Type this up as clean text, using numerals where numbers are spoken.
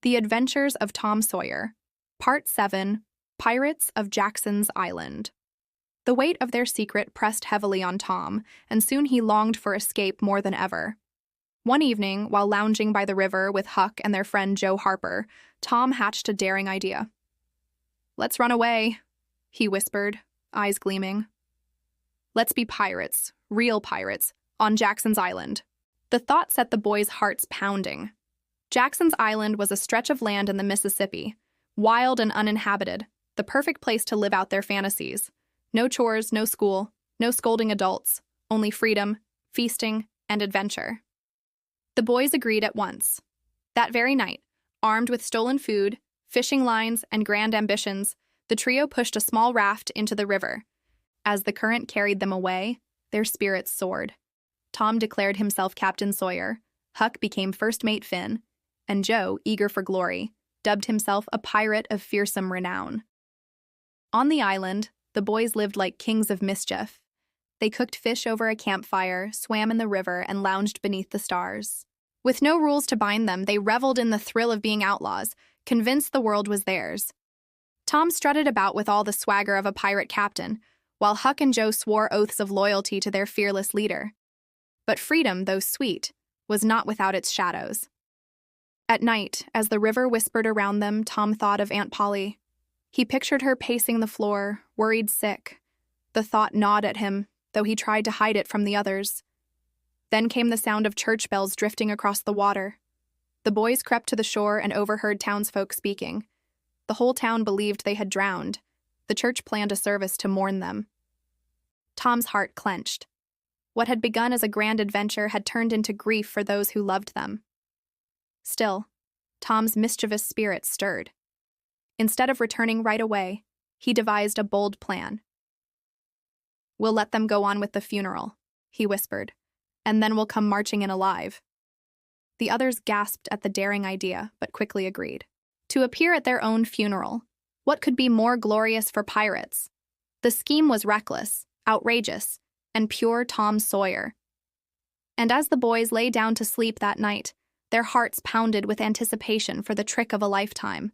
The Adventures of Tom Sawyer, Part 7, Pirates of Jackson's Island. The weight of their secret pressed heavily on Tom, and soon he longed for escape more than ever. One evening, while lounging by the river with Huck and their friend Joe Harper, Tom hatched a daring idea. "Let's run away," he whispered, eyes gleaming. "Let's be pirates, real pirates, on Jackson's Island." The thought set the boys' hearts pounding. Jackson's Island was a stretch of land in the Mississippi, wild and uninhabited, the perfect place to live out their fantasies. No chores, no school, no scolding adults, only freedom, feasting, and adventure. The boys agreed at once. That very night, armed with stolen food, fishing lines, and grand ambitions, the trio pushed a small raft into the river. As the current carried them away, their spirits soared. Tom declared himself Captain Sawyer, Huck became First Mate Finn, and Joe, eager for glory, dubbed himself a pirate of fearsome renown. On the island, the boys lived like kings of mischief. They cooked fish over a campfire, swam in the river, and lounged beneath the stars. With no rules to bind them, they reveled in the thrill of being outlaws, convinced the world was theirs. Tom strutted about with all the swagger of a pirate captain, while Huck and Joe swore oaths of loyalty to their fearless leader. But freedom, though sweet, was not without its shadows. At night, as the river whispered around them, Tom thought of Aunt Polly. He pictured her pacing the floor, worried sick. The thought gnawed at him, though he tried to hide it from the others. Then came the sound of church bells drifting across the water. The boys crept to the shore and overheard townsfolk speaking. The whole town believed they had drowned. The church planned a service to mourn them. Tom's heart clenched. What had begun as a grand adventure had turned into grief for those who loved them. Still, Tom's mischievous spirit stirred. Instead of returning right away, he devised a bold plan. "We'll let them go on with the funeral," he whispered, "and then we'll come marching in alive." The others gasped at the daring idea, but quickly agreed. To appear at their own funeral, what could be more glorious for pirates? The scheme was reckless, outrageous, and pure Tom Sawyer. And as the boys lay down to sleep that night, their hearts pounded with anticipation for the trick of a lifetime.